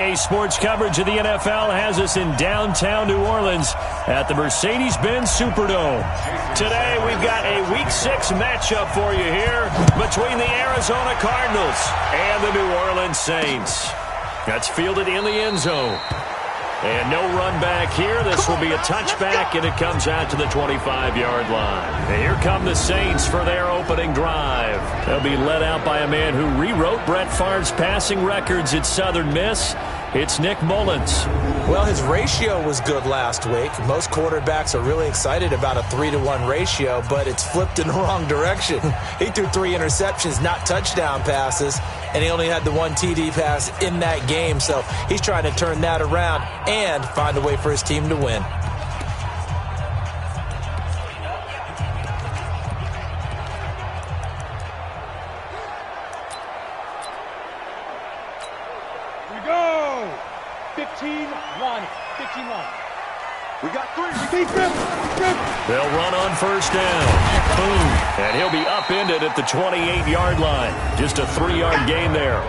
Sports coverage of the NFL has us in downtown New Orleans at the Mercedes-Benz Superdome. Today we've got a Week 6 matchup for you here between the Arizona Cardinals and the New Orleans Saints. That's fielded in the end zone. And no run back here. This will be a touchback, and it comes out to the 25-yard line. And here come the Saints for their opening drive. They'll be led out by a man who rewrote Brett Favre's passing records at Southern Miss. It's Nick Mullins. Well, his ratio was good last week. Most quarterbacks are really excited about a 3-to-1 ratio, but it's flipped in the wrong direction. He threw 3 interceptions, not touchdown passes, and he only had the 1 TD pass in that game. So he's trying to turn that around and find a way for his team to win. They'll run on first down. Boom. And he'll be upended at the 28-yard line. Just a 3-yard gain there.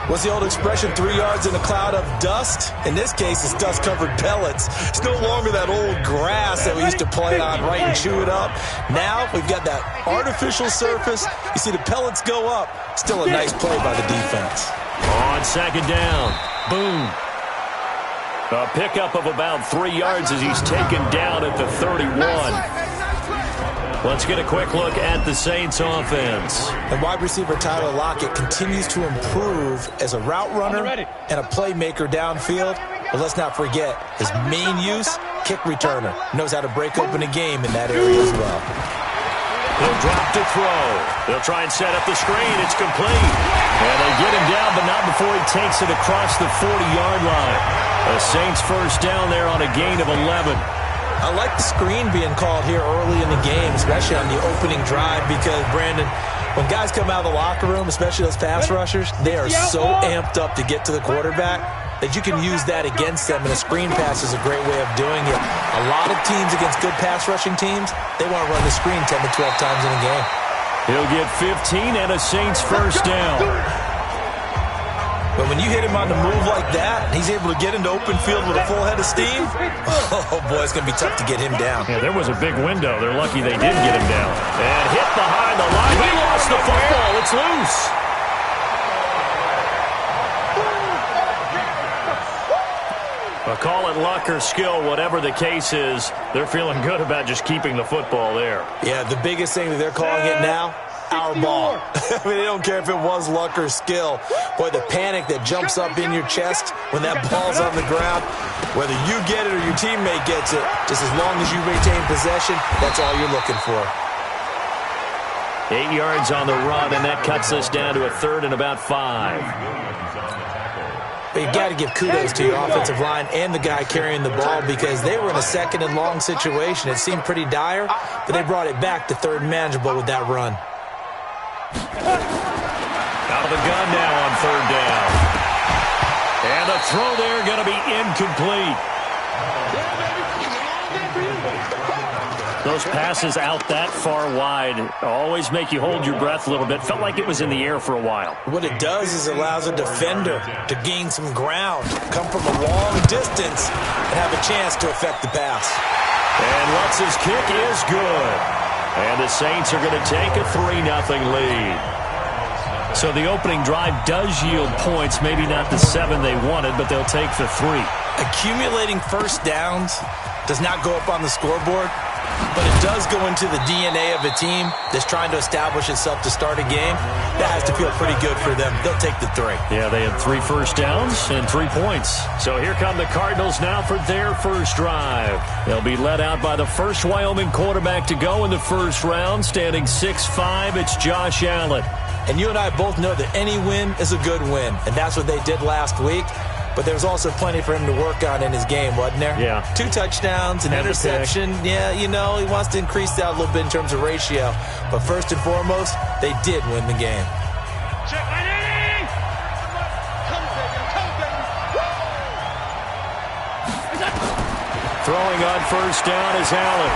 What's the old expression, 3 yards in a cloud of dust? In this case, it's dust-covered pellets. It's no longer that old grass that we used to play on, right, and chew it up. Now we've got that artificial surface. You see the pellets go up. Still a nice play by the defense. On second down. Boom. A pickup of about 3 yards as he's taken down at the 31. Let's get a quick look at the Saints offense. And wide receiver Tyler Lockett continues to improve as a route runner and a playmaker downfield. But let's not forget his main use, kick returner. Knows how to break open a game in that area as well. He'll drop to throw. They'll try and set up the screen. It's complete. And they get him down, but not before he takes it across the 40-yard line. A Saints first down there on a gain of 11. I like the screen being called here early in the game, especially on the opening drive, because, Brandon, when guys come out of the locker room, especially those pass rushers, they are so amped up to get to the quarterback that you can use that against them, and a screen pass is a great way of doing it. A lot of teams against good pass rushing teams, they want to run the screen 10 to 12 times in a game. He'll get 15 and a Saints first down. But when you hit him on the move like that, he's able to get into open field with a full head of steam, oh, boy, it's going to be tough to get him down. Yeah, there was a big window. They're lucky they did get him down. And hit behind the line. He lost the football. It's loose. But call it luck or skill, whatever the case is, they're feeling good about just keeping the football there. Yeah, the biggest thing that they're calling it now, our ball. I mean, they don't care if it was luck or skill. Boy, the panic that jumps up in your chest when that ball's on the ground, whether you get it or your teammate gets it, just as long as you retain possession, that's all you're looking for. 8 yards on the run, and that cuts us down to a third and about 5. But you got to give kudos to your offensive line and the guy carrying the ball, because they were in a second and long situation. It seemed pretty dire, but they brought it back to third and manageable with that run. Out of the gun now on third down. And the throw there going to be incomplete. Those passes out that far wide always make you hold your breath a little bit. Felt like it was in the air for a while. What it does is it allows a defender to gain some ground, come from a long distance, and have a chance to affect the pass. And Lutz's kick is good. And the Saints are going to take a 3-0 lead. So the opening drive does yield points, maybe not the 7 they wanted, but they'll take the 3. Accumulating first downs does not go up on the scoreboard, but it does go into the DNA of a team that's trying to establish itself to start a game. That has to feel pretty good for them. They'll take the 3. Yeah, they had 3 first downs and 3 points. So here come the Cardinals now for their first drive. They'll be led out by the first Wyoming quarterback to go in the first round, standing 6'5". It's Josh Allen. And you and I both know that any win is a good win, and that's what they did last week. But there's also plenty for him to work on in his game, wasn't there? Yeah. 2 touchdowns, an interception. Yeah, you know, he wants to increase that a little bit in terms of ratio. But first and foremost, they did win the game. Throwing on first down is Allen.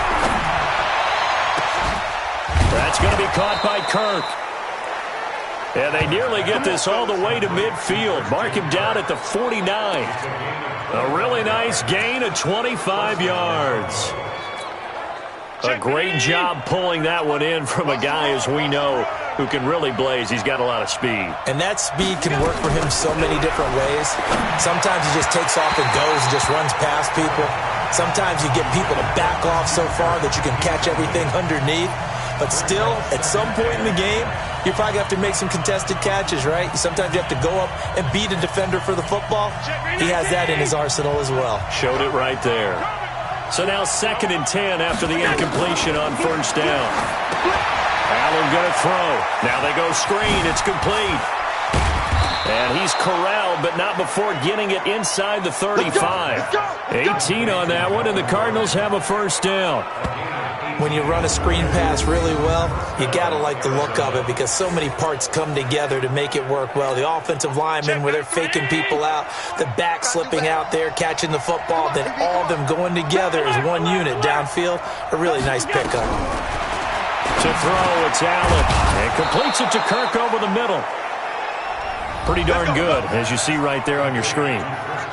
That's going to be caught by Kirk. And they nearly get this all the way to midfield. Mark him down at the 49. A really nice gain of 25 yards. A great job pulling that one in from a guy, as we know, who can really blaze. He's got a lot of speed. And that speed can work for him so many different ways. Sometimes he just takes off and goes and just runs past people. Sometimes you get people to back off so far that you can catch everything underneath. But still, at some point in the game, you probably have to make some contested catches, right? Sometimes you have to go up and beat a defender for the football. He has that in his arsenal as well. Showed it right there. So now 2nd and 10 after the incompletion on first down. Allen going to throw. Now they go screen. It's complete. And he's corralled, but not before getting it inside the 35. 18 on that one, and the Cardinals have a first down. When you run a screen pass really well, you got to like the look of it because so many parts come together to make it work well. The offensive linemen, where they're faking people out, the back slipping out there, catching the football, then all of them going together as one unit downfield. A really nice pickup. To throw, it's Allen, and completes it to Kirk over the middle. Pretty darn good, as you see right there on your screen.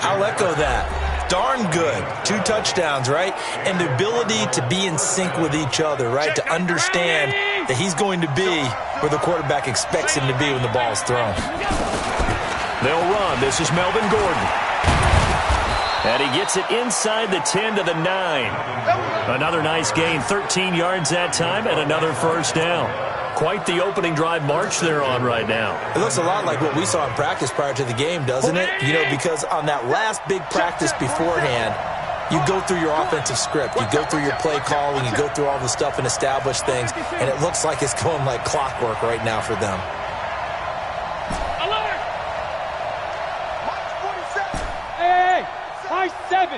I'll echo that. Darn good. 2 touchdowns, right? And the ability to be in sync with each other, right? To understand that he's going to be where the quarterback expects him to be when the ball is thrown. They'll run. This is Melvin Gordon. And he gets it inside the 10 to the 9. Another nice gain, 13 yards that time, and another first down. Quite the opening drive march they're on right now. It looks a lot like what we saw in practice prior to the game, doesn't it? You know, because on that last big practice beforehand, you go through your offensive script. You go through your play calling. You go through all the stuff and establish things. And it looks like it's going like clockwork right now for them. Alert! Hey, high 7.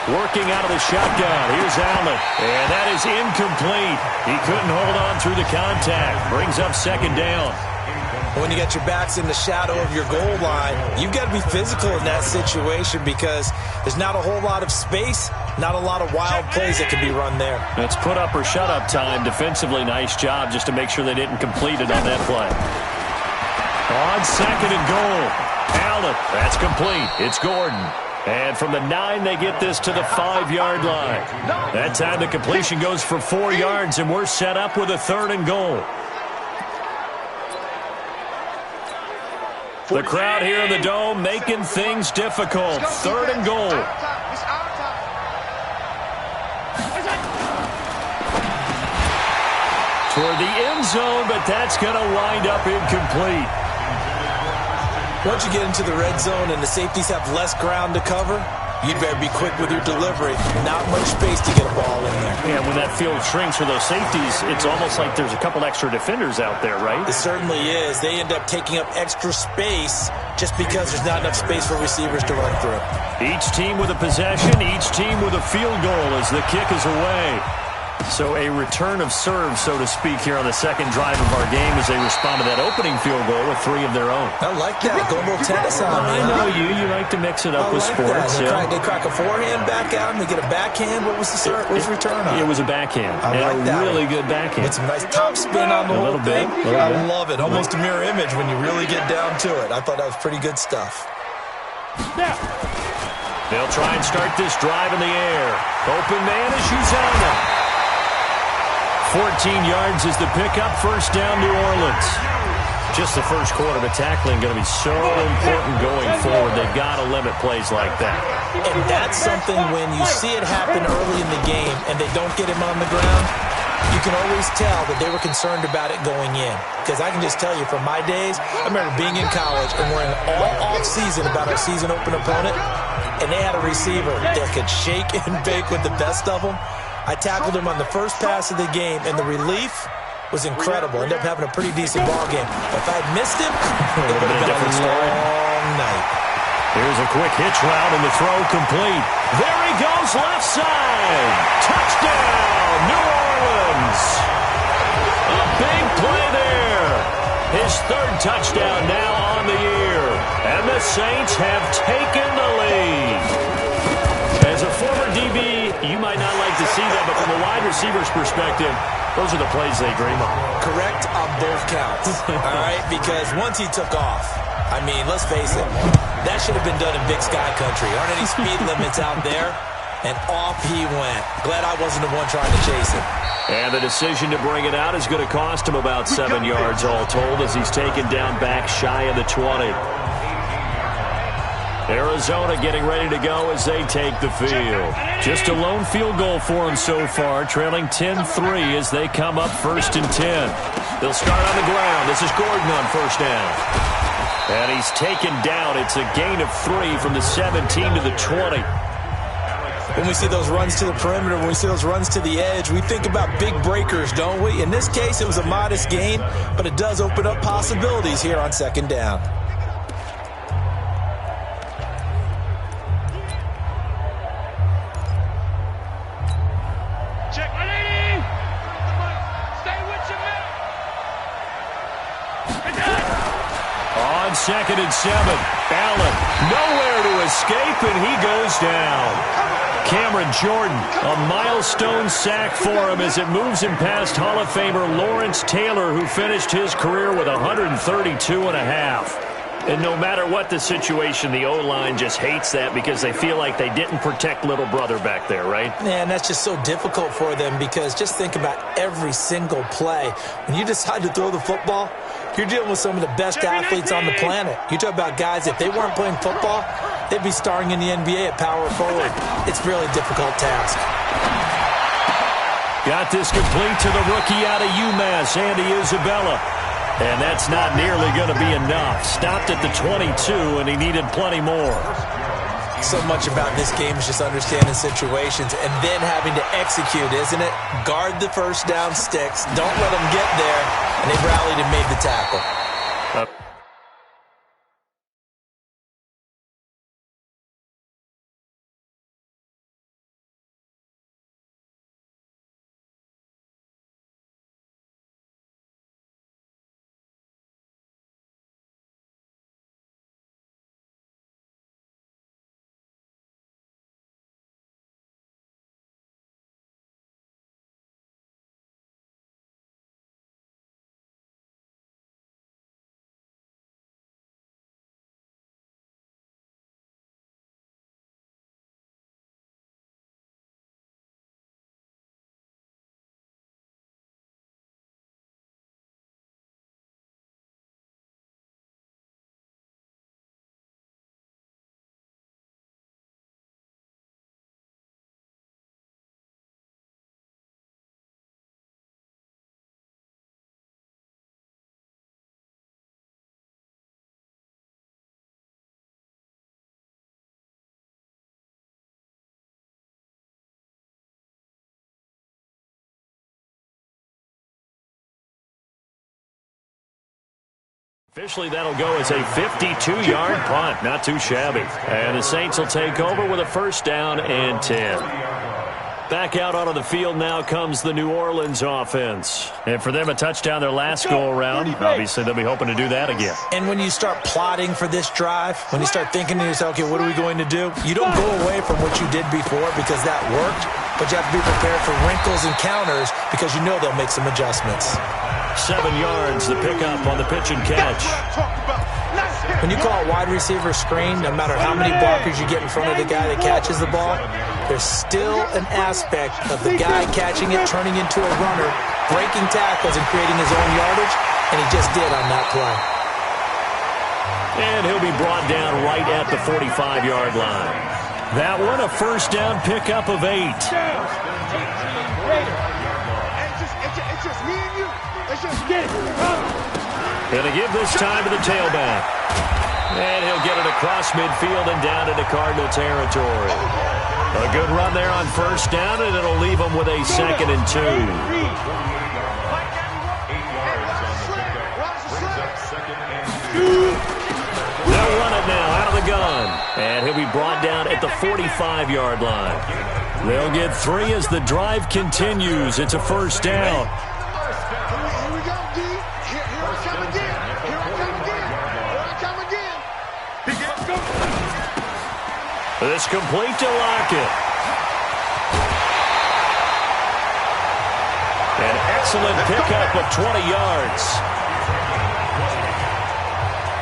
Working out of the shotgun. Here's Allen. And that is incomplete. He couldn't hold on through the contact. Brings up 2nd down. When you got your backs in the shadow of your goal line, you've got to be physical in that situation because there's not a whole lot of space, not a lot of wild plays that can be run there. It's put up or shut up time. Defensively, nice job just to make sure they didn't complete it on that play. On 2nd and goal. Allen. That's complete. It's Gordon. And from the 9, they get this to the 5-yard line. That time the completion goes for 4 yards, and we're set up with a 3rd and goal. The crowd here in the Dome making things difficult. 3rd and goal. Toward the end zone, but that's going to wind up incomplete. Once you get into the red zone and the safeties have less ground to cover, you'd better be quick with your delivery. Not much space to get a ball in there. Yeah, when that field shrinks for those safeties, it's almost like there's a couple extra defenders out there, right? It certainly is. They end up taking up extra space just because there's not enough space for receivers to run through. Each team with a possession, each team with a field goal as the kick is away. So a return of serve, so to speak, here on the 2nd drive of our game as they respond to that opening field goal with 3 of their own. I like that. Go a little tennis on me. I know you like to mix it up with sports. They crack a forehand back out and they get a backhand. What was the return on? It was a backhand. I like that. Really good backhand. With some nice top spin on the whole thing. I love it. Almost a mirror image when you really get down to it. I thought that was pretty good stuff. They'll try and start this drive in the air. Open man is Uzama. 14 yards is the pickup. First down, New Orleans. Just the first quarter, but tackling going to be so important going forward. They've got to limit plays like that. And that's something when you see it happen early in the game and they don't get him on the ground, you can always tell that they were concerned about it going in. Because I can just tell you from my days, I remember being in college and worrying all off-season about our season-open opponent, and they had a receiver that could shake and bake with the best of them. I tackled him on the first pass of the game, and the relief was incredible. Ended up having a pretty decent ball game. If I had missed him, it would have been a long night. Here's a quick hitch route, and the throw complete. There he goes, left side. Touchdown, New Orleans. A big play there. His 3rd touchdown now on the year. And the Saints have taken the lead. As a former DB, You might not like to see that, but from a wide receiver's perspective, those are the plays they dream of. Correct on both counts, all right? Because once he took off, I mean, let's face it, that should have been done in Big Sky Country. Aren't any speed limits out there? And off he went. Glad I wasn't the one trying to chase him. And the decision to bring it out is going to cost him about 7 yards all told as he's taken down back shy of the 20. Arizona getting ready to go as they take the field. Just a lone field goal for them so far, trailing 10-3 as they come up 1st and 10. They'll start on the ground. This is Gordon on first down. And he's taken down. It's a gain of 3 from the 17 to the 20. When we see those runs to the perimeter, when we see those runs to the edge, we think about big breakers, don't we? In this case, it was a modest gain, but it does open up possibilities here on 2nd down. Check ready. Stay with your man. On 2nd and 7, Allen nowhere to escape, and he goes down. Cameron Jordan, a milestone sack for him as it moves him past Hall of Famer Lawrence Taylor, who finished his career with 132.5. And no matter what the situation, the O-line just hates that because they feel like they didn't protect little brother back there, right? Man, that's just so difficult for them because just think about every single play. When you decide to throw the football, you're dealing with some of the best athletes on the planet. You talk about guys, if they weren't playing football, they'd be starring in the NBA at power forward. It's a really difficult task. Got this complete to the rookie out of UMass, Andy Isabella. And that's not nearly going to be enough. Stopped at the 22, and he needed plenty more. So much about this game is just understanding situations and then having to execute, isn't it? Guard the first down sticks. Don't let them get there. And they rallied and made the tackle. Officially, that'll go as a 52-yard punt. Not too shabby. And the Saints will take over with a 1st down and 10. Back out onto the field now comes the New Orleans offense. And for them, a touchdown their last go-around. Obviously, they'll be hoping to do that again. And when you start plotting for this drive, when you start thinking to yourself, okay, what are we going to do? You don't go away from what you did before because that worked, but you have to be prepared for wrinkles and counters because you know they'll make some adjustments. 7 yards, the pickup on the pitch and catch. When you call a wide receiver screen, no matter how many blockers you get in front of the guy that catches the ball, there's still an aspect of the guy catching it, turning into a runner, breaking tackles and creating his own yardage, and he just did on that play. And he'll be brought down right at the 45-yard line. That one, a 1st down pickup of 8. It's just me and you. Let's just get it. Going to give this time to the tailback. And he'll get it across midfield and down into Cardinal territory. A good run there on 1st down, and it'll leave them with a 2nd and 2. They'll run it now out of the gun. And he'll be brought down at the 45-yard line. They'll get 3 as the drive continues. It's a 1st down. This complete to Lockett. An excellent pickup of 20 yards.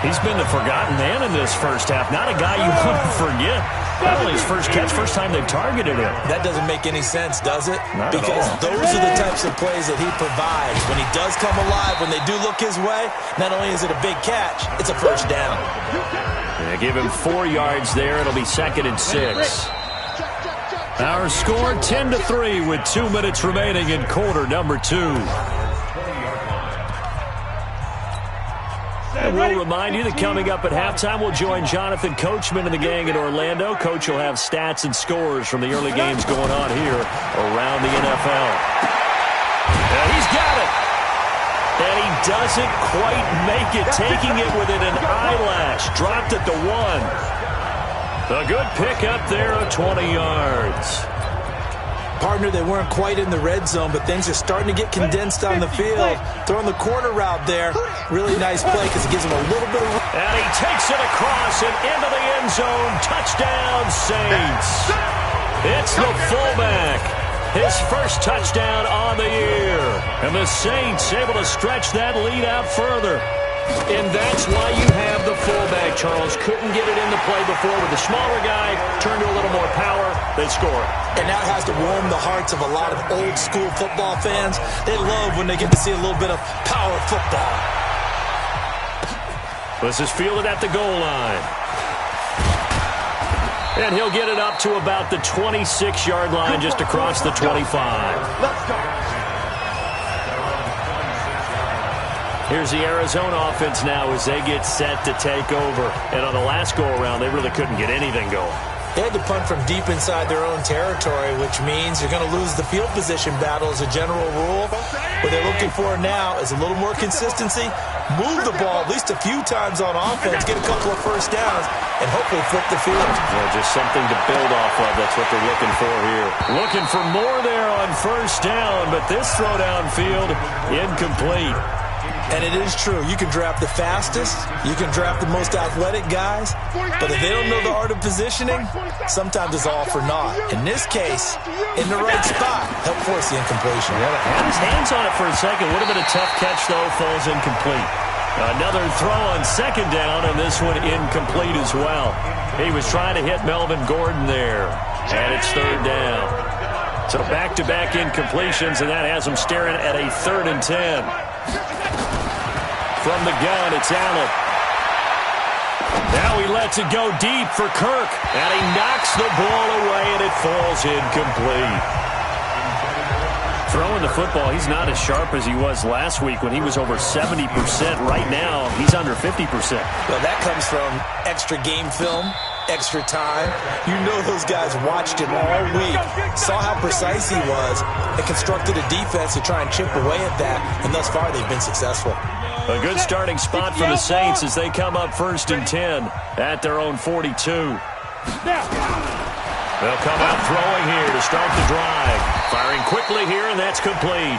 He's been the forgotten man in this first half. Not a guy you want to forget. Not only his first catch, first time they've targeted him. That doesn't make any sense, does it? Not because at all. Those are the types of plays that he provides. When he does come alive, when they do look his way, not only is it a big catch, it's a first down. Yeah, give him 4 yards there. It'll be 2nd and 6. Our score 10-3 with 2 minutes remaining in quarter number 2. And we'll remind you that coming up at halftime, we'll join Jonathan Coachman and the gang in Orlando. Coach will have stats and scores from the early games going on here around the NFL. And he's got it. And he doesn't quite make it, taking it within an eyelash. Dropped at the 1. A good pickup there of 20 yards. Partner, they weren't quite in the red zone, but things are starting to get condensed on the field. Throwing the corner route there. Really nice play because it gives him a little bit of... And he takes it across and into the end zone. Touchdown, Saints. It's the fullback. His first touchdown on the year. And the Saints able to stretch that lead out further. And that's why you have the fullback, Charles. Couldn't get it into play before with the smaller guy. Turned to a little more power. They score. And that has to warm the hearts of a lot of old-school football fans. They love when they get to see a little bit of power football. This is fielded at the goal line. And he'll get it up to about the 26-yard line, just across the 25. Let's go. Here's the Arizona offense now as they get set to take over. And on the last go-around, they really couldn't get anything going. They had to punt from deep inside their own territory, which means you're going to lose the field position battle as a general rule. What they're looking for now is a little more consistency, move the ball at least a few times on offense, get a couple of first downs, and hopefully flip the field. Yeah, just something to build off of. That's what they're looking for here. Looking for more there on first down, but this throw downfield incomplete. And it is true. You can draft the fastest. You can draft the most athletic guys. But if they don't know the art of positioning, sometimes it's all for naught. In this case, in the right spot, help force the incompletion. Yeah, had his hands on it for a second. Would have been a tough catch, though. Falls incomplete. Another throw on second down, and this one incomplete as well. He was trying to hit Melvin Gordon there. And it's third down. So back-to-back incompletions, and that has him staring at a 3rd and 10. From the gun, it's Allen. Now he lets it go deep for Kirk. And he knocks the ball away, and it falls incomplete. Throwing the football, he's not as sharp as he was last week when he was over 70%. Right now, he's under 50%. Well, that comes from extra game film, extra time. You know those guys watched him all week, saw how precise he was, and constructed a defense to try and chip away at that. And thus far, they've been successful. A good starting spot for the Saints as they come up 1st and 10 at their own 42. They'll come out throwing here to start the drive. Firing quickly here, and that's complete.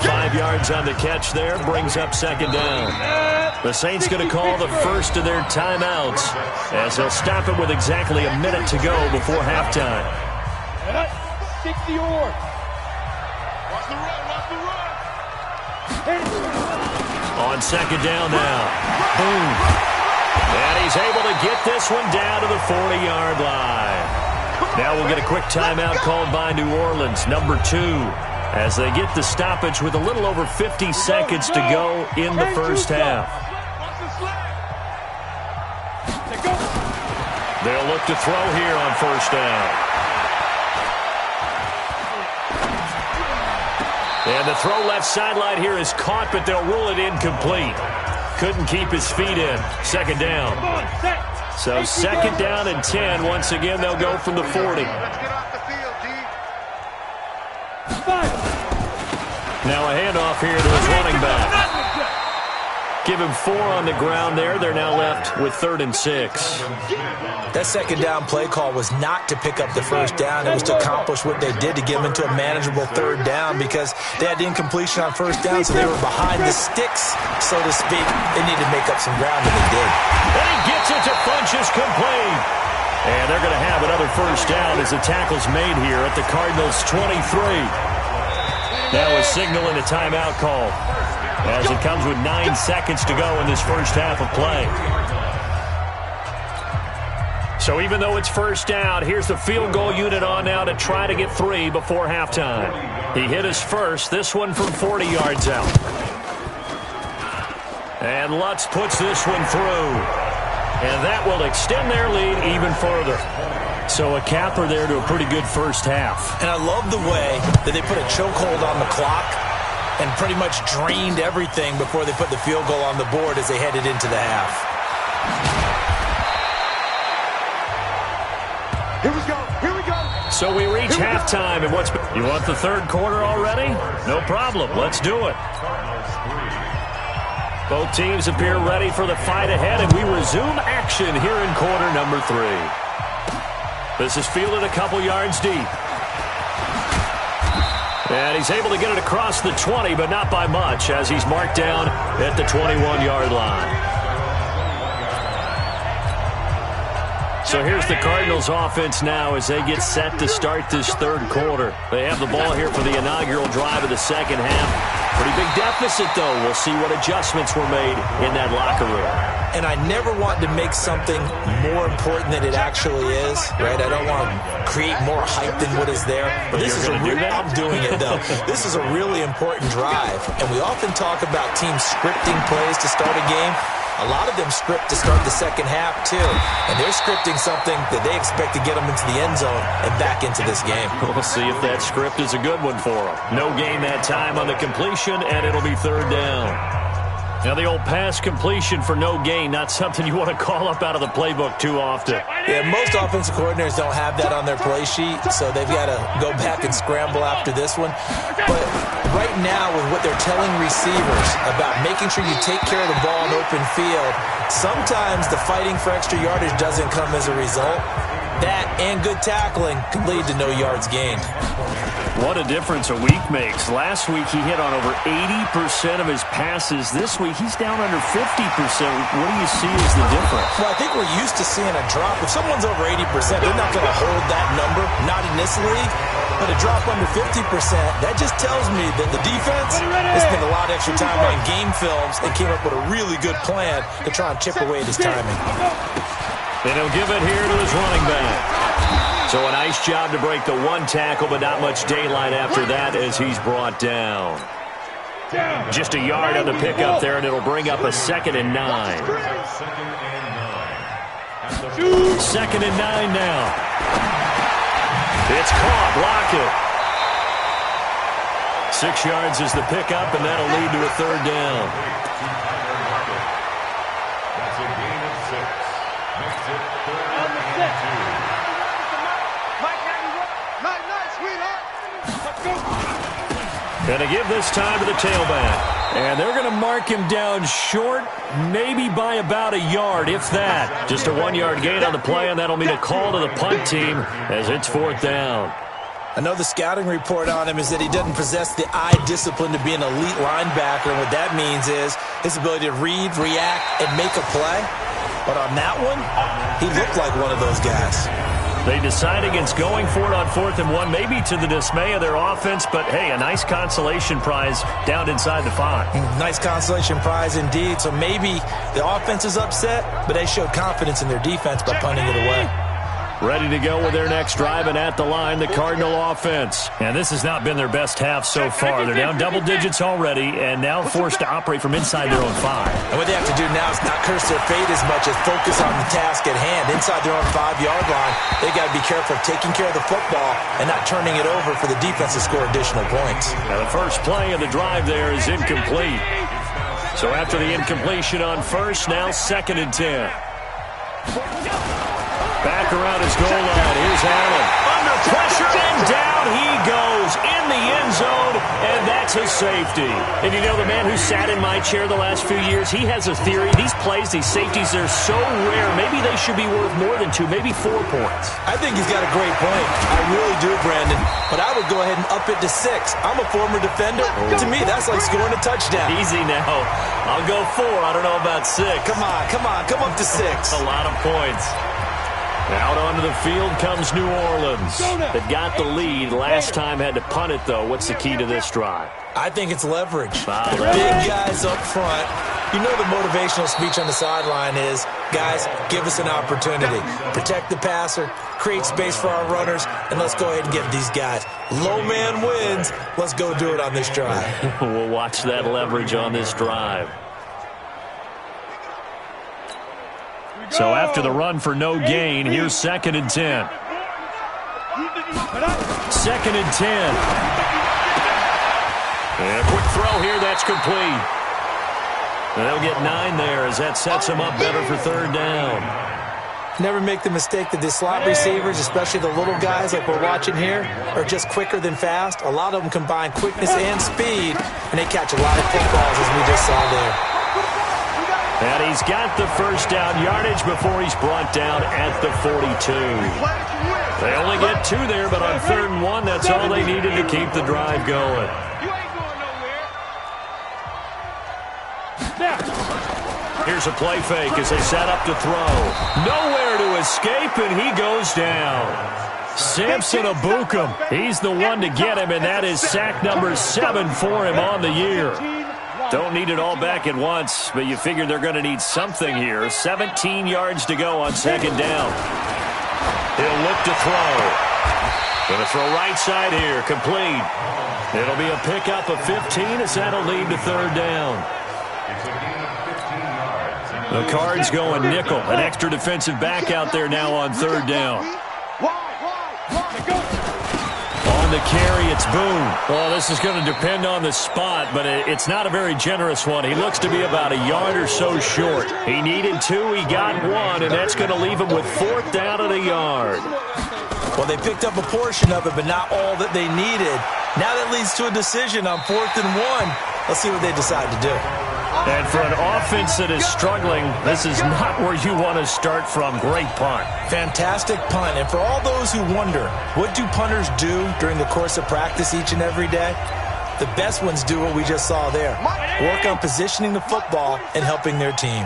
5 yards on the catch there, brings up 2nd down. The Saints going to call the first of their timeouts as they'll stop it with exactly a minute to go before halftime. Stick the oar. Watch the run, watch the run. On 2nd down now. Boom. And he's able to get this one down to the 40-yard line. Now we'll get a quick timeout called by New Orleans, number 2, as they get the stoppage with a little over 50 seconds to go in the first half. They'll look to throw here on first down. And the throw left sideline here is caught, but they'll rule it incomplete. Couldn't keep his feet in. 2nd down. So 2nd down and 10. Once again, they'll go from the 40. Now a handoff here to his running back. Give him 4 on the ground there. They're now left with 3rd and 6. That 2nd down play call was not to pick up the first down. It was to accomplish what they did to get them into a manageable 3rd down because they had the incompletion on first down, so they were behind the sticks, so to speak. They needed to make up some ground, and they did. And he gets it to Funchess complete. And they're going to have another first down as the tackle's made here at the Cardinals' 23. Now a signal and a timeout call as it comes with 9 seconds to go in this first half of play. So even though it's first down, here's the field goal unit on now to try to get 3 before halftime. He hit his first, this one from 40 yards out. And Lutz puts this one through. And that will extend their lead even further. So a capper there to a pretty good first half. And I love the way that they put a chokehold on the clock and pretty much drained everything before they put the field goal on the board as they headed into the half. Here we go. Here we go. So we reach halftime, and you want the third quarter already? No problem. Let's do it. Both teams appear ready for the fight ahead, and we resume action here in quarter number 3. This is fielded a couple yards deep. And he's able to get it across the 20, but not by much, as he's marked down at the 21-yard line. So here's the Cardinals offense now as they get set to start this third quarter. They have the ball here for the inaugural drive of the second half. Pretty big deficit, though. We'll see what adjustments were made in that locker room. And I never want to make something more important than it actually is, right? I don't want to create more hype than what is there. But this is I'm doing it, though. This is a really important drive. And we often talk about teams scripting plays to start a game. A lot of them script to start the second half, too. And they're scripting something that they expect to get them into the end zone and back into this game. We'll see if that script is a good one for them. No gain that time on the completion, and it'll be third down. Now, the old pass completion for no gain, not something you want to call up out of the playbook too often. Yeah, most offensive coordinators don't have that on their play sheet, so they've got to go back and scramble after this one. But right now, with what they're telling receivers about making sure you take care of the ball in open field, sometimes the fighting for extra yardage doesn't come as a result. That and good tackling can lead to no yards gained. What a difference a week makes. Last week, he hit on over 80% of his passes. This week, he's down under 50%. What do you see as the difference? Well, I think we're used to seeing a drop. If someone's over 80%, they're not going to hold that number, not in this league. But a drop under 50%, that just tells me that the defense has spent a lot of extra time on game films and came up with a really good plan to try and chip away at his timing. And he'll give it here to his running back. So a nice job to break the one tackle, but not much daylight after that as he's brought down. Just a yard on the pickup there, and it'll bring up a 2nd and 9. 2nd and 9 now. It's caught. Lockett. 6 yards is the pickup, and that'll lead to a third down. That's a gain of 6. Makes it 3rd and 2. Going to give this time to the tailback. And they're going to mark him down short, maybe by about a yard, if that. Just a 1-yard gain on the play, and that'll mean a call to the punt team as it's 4th down. I know the scouting report on him is that he doesn't possess the eye discipline to be an elite linebacker. And what that means is his ability to read, react, and make a play. But on that one, he looked like one of those guys. They decide against going for it on 4th and 1, maybe to the dismay of their offense, but hey, a nice consolation prize down inside the 5. Nice consolation prize indeed. So maybe the offense is upset, but they showed confidence in their defense by punting it away. Ready to go with their next drive, and at the line, the Cardinal offense. And this has not been their best half so far. They're down double digits already, and now forced to operate from inside their own 5. And what they have to do now is not curse their fate as much as focus on the task at hand. Inside their own 5-yard line, they got to be careful of taking care of the football and not turning it over for the defense to score additional points. Now the first play of the drive there is incomplete. So after the incompletion on first, now 2nd and 10. Back around his goal line. Here's Allen. Under pressure, and down he goes in the end zone, and that's a safety. And you know, the man who sat in my chair the last few years, he has a theory. These plays, these safeties, they're so rare. Maybe they should be worth more than 2, maybe 4 points. I think he's got a great point. I really do, Brandon. But I would go ahead and up it to 6. I'm a former defender. To me, that's like scoring a touchdown. Easy now. I'll go 4. I don't know about 6. Come on. Come up to 6. A lot of points. Out onto the field comes New Orleans. They've got the lead. Last time had to punt it, though. What's the key to this drive? I think it's leverage. The big guys up front. You know the motivational speech on the sideline is, guys, give us an opportunity. Protect the passer, create space for our runners, and let's go ahead and get these guys. Low man wins. Let's go do it on this drive. We'll watch that leverage on this drive. So after the run for no gain, here's 2nd and 10. 2nd and 10. And a quick throw here, that's complete. And they'll get 9 there as that sets them up better for 3rd down. Never make the mistake that the slot receivers, especially the little guys like we're watching here, are just quicker than fast. A lot of them combine quickness and speed, and they catch a lot of footballs, as we just saw there. And he's got the 1st down yardage before he's brought down at the 42. They only get 2 there, but on 3rd and 1, that's all they needed to keep the drive going. Here's a play fake as they set up to throw. Nowhere to escape, and he goes down. Samson Abukum, he's the one to get him, and that is sack number 7 for him on the year. Don't need it all back at once, but you figure they're going to need something here. 17 yards to go on 2nd down. He'll look to throw. Going to throw right side here, complete. It'll be a pickup of 15 as that'll lead to 3rd down. The Cards going nickel. An extra defensive back out there now on 3rd down. On the carry, it's Boone. Well, this is going to depend on the spot, but it's not a very generous one. He looks to be about a yard or so short. He needed 2, he got 1, and that's going to leave him with 4th down at a yard. Well, they picked up a portion of it, but not all that they needed. Now that leads to a decision on 4th and 1. Let's see what they decide to do. And for an offense that is struggling, this is not where you want to start from. Great punt. Fantastic punt. And for all those who wonder, what do punters do during the course of practice each and every day? The best ones do what we just saw there. Work on positioning the football and helping their team.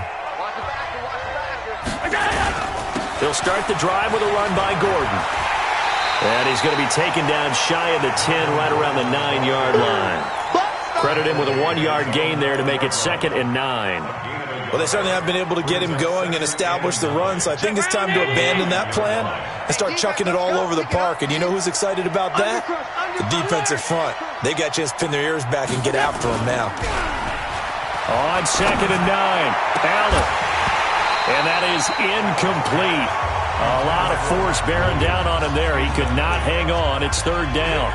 He'll start the drive with a run by Gordon. And he's going to be taken down shy of the 10, right around the 9-yard line. Credit him with a 1-yard gain there to make it 2nd and 9. Well, they certainly have been able to get him going and establish the run, so I think it's time to abandon that plan and start chucking it all over the park. And you know who's excited about that? The defensive front. They got a chance to pin their ears back and get after him now. On 2nd and 9, Allen. And that is incomplete. A lot of force bearing down on him there. He could not hang on. It's 3rd down.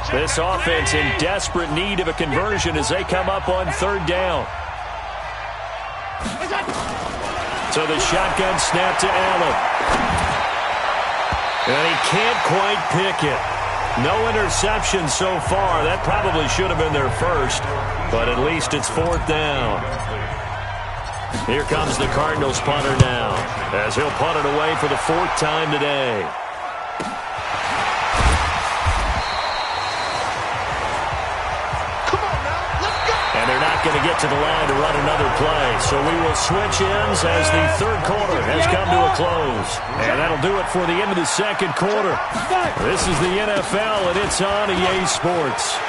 This offense in desperate need of a conversion as they come up on 3rd down. So the shotgun snap to Allen. And he can't quite pick it. No interception so far. That probably should have been their first, but at least it's 4th down. Here comes the Cardinals punter now, as he'll punt it away for the 4th time today. Going to get to the line to run another play. So we will switch ends as the 3rd quarter has come to a close. And that'll do it for the end of the 2nd quarter. This is the NFL, and it's on EA Sports.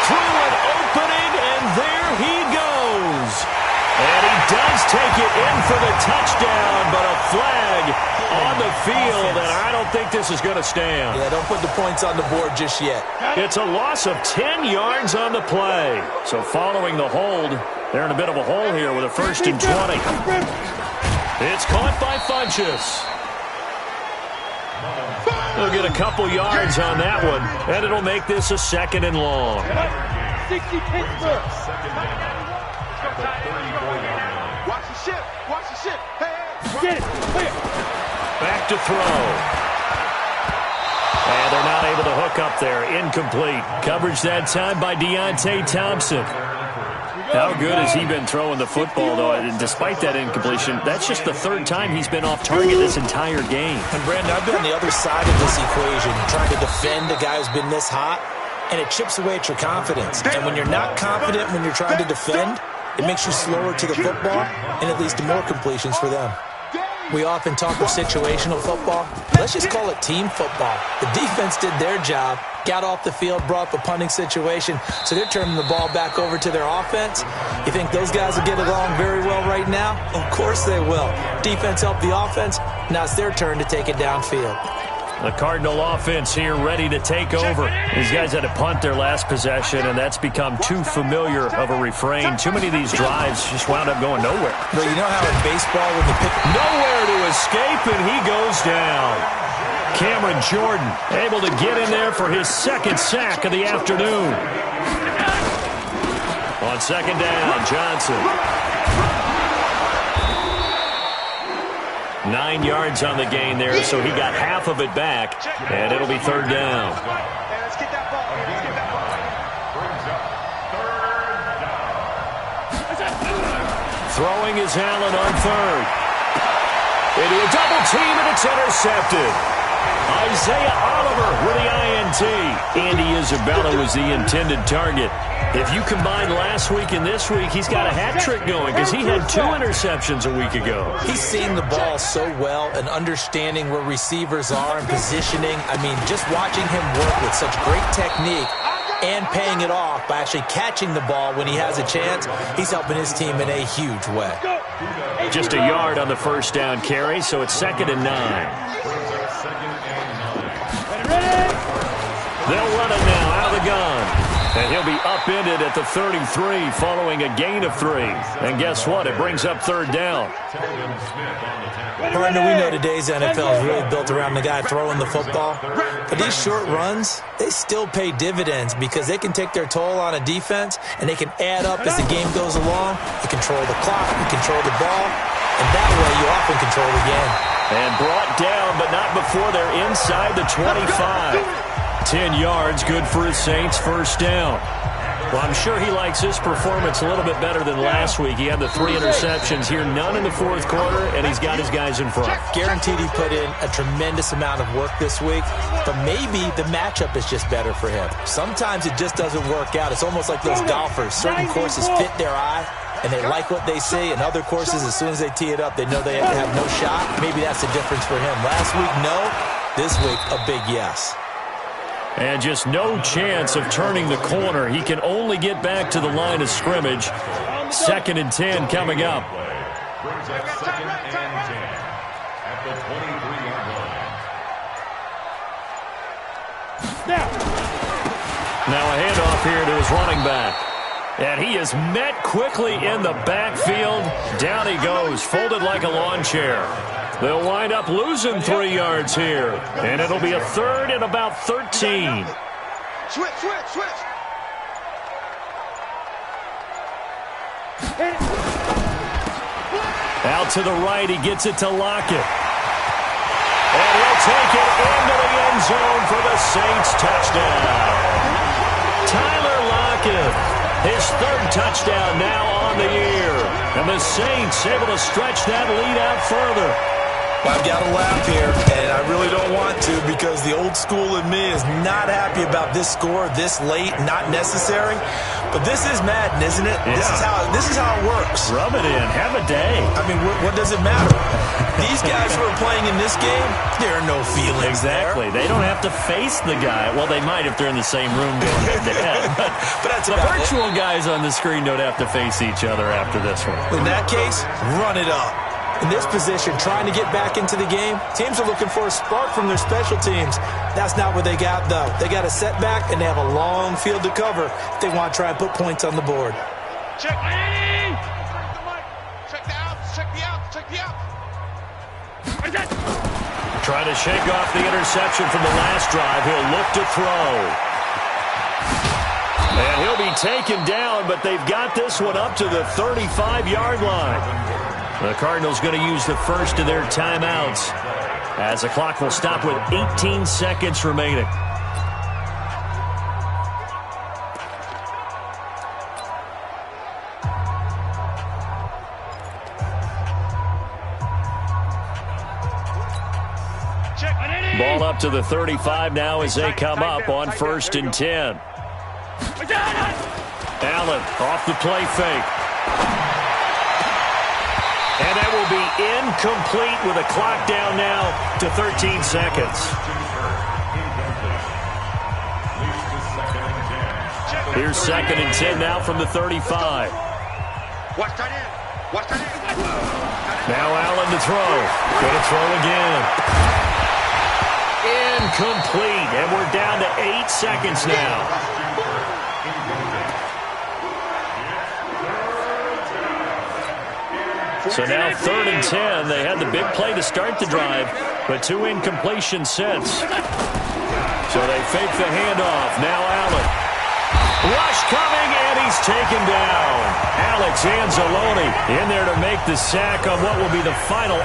Through an opening, and there he goes. And he does take it in for the touchdown, but a flag on the field, and I don't think this is going to stand. Yeah, don't put the points on the board just yet. It's a loss of 10 yards on the play. So following the hold, they're in a bit of a hole here with a 1st and 20. It's caught by Funchess. They'll get a couple yards on that one, and it'll make this a 2nd and long. 60 Pittsburgh. Watch the ship. Watch the ship. Hey, get it. Clear. Back to throw. And they're not able to hook up there. Incomplete. Coverage that time by Deontay Thompson. How good has he been throwing the football, though? And despite that incompletion, that's just the 3rd time he's been off target this entire game. And, Brandon, I've been on the other side of this equation, trying to defend a guy who's been this hot. and it chips away at your confidence. And when you're not confident when you're trying to defend, it makes you slower to the football, and it leads to more completions for them. We often talk of situational football. Let's just call it team football. The defense did their job, got off the field, brought up a punting situation, so they're turning the ball back over to their offense. You think those guys will get along very well right now? Of course they will. Defense helped the offense. Now it's their turn to take it downfield. The Cardinal offense here ready to take over. These guys had to punt their last possession, and that's become too familiar of a refrain. Too many of these drives just wound up going nowhere. Well, you know how in baseball when the pick... Nowhere to escape, and he goes down. Cameron Jordan able to get in there for his second sack of the afternoon. On second down, Johnson. 9 yards on the gain there, so he got half of it back, and it'll be third down. Throwing is Allen on third. Into a double team, and it's intercepted. Isaiah Oliver with the INT. Andy Isabella was the intended target. If you combine last week and this week, he's got a hat trick going because he had 2 interceptions a week ago. He's seeing the ball so well and understanding where receivers are and positioning. I mean, just watching him work with such great technique and paying it off by actually catching the ball when he has a chance, he's helping his team in a huge way. Just a yard on the first down carry, so it's 2nd and 9. They'll run it now out of the gun. And he'll be upended at the 33 following a gain of 3. And guess what? It brings up third down. Partner, we know today's NFL is really built around the guy throwing the football. But these short runs, they still pay dividends because they can take their toll on a defense and they can add up as the game goes along. You control the clock, you control the ball, and that way you often control the game. And brought down, but not before they're inside the 25. 10 yards, good for his Saints, first down. Well, I'm sure he likes his performance a little bit better than last week. He had the 3 interceptions here, none in the fourth quarter, and he's got his guys in front. Guaranteed he put in a tremendous amount of work this week, but maybe the matchup is just better for him. Sometimes it just doesn't work out. It's almost like those golfers. Certain courses fit their eye, and they like what they see, and other courses, as soon as they tee it up, they know they have no shot. Maybe that's the difference for him. Last week, no. This week, a big yes. And just no chance of turning the corner. He can only get back to the line of scrimmage. 2nd and 10 coming up. Now a handoff here to his running back. And he is met quickly in the backfield. Down he goes, folded like a lawn chair. They'll wind up losing 3 yards here. And it'll be a 3rd and about 13. Switch. Out to the right, he gets it to Lockett. And he'll take it into the end zone for the Saints touchdown. Tyler Lockett, his 3rd touchdown now on the year. And the Saints able to stretch that lead out further. I've got to laugh here, and I really don't want to because the old school in me is not happy about this score this late, not necessary. But this is Madden, isn't it? Yeah. This is how it works. Rub it in. Have a day. I mean, what does it matter? These guys who are playing in this game, there are no feelings Exactly. there. They don't have to face the guy. Well, they might if they're in the same room going head-to-head. But that's the virtual guys on the screen don't have to face each other after this one. In that case, run it up. In this position, trying to get back into the game, teams are looking for a spark from their special teams. That's not what they got, though. They got a setback, and they have a long field to cover if they want to try and put points on the board. Check the out. Trying to shake off the interception from the last drive. He'll look to throw. And he'll be taken down, but they've got this one up to the 35-yard line. The Cardinals going to use the first of their timeouts as the clock will stop with 18 seconds remaining. Ball up to the 35 now as they come up on 1st and 10. Allen off the play fake. And that will be incomplete with a clock down now to 13 seconds. Here's 2nd and 10 now from the 35. Now Allen to throw. Going to throw again. Incomplete. And we're down to 8 seconds now. So now 3rd and 10. They had the big play to start the drive, but 2 incompletions since. So they fake the handoff. Now Allen. Rush coming, and he's taken down. Alex Anzalone in there to make the sack on what will be the final.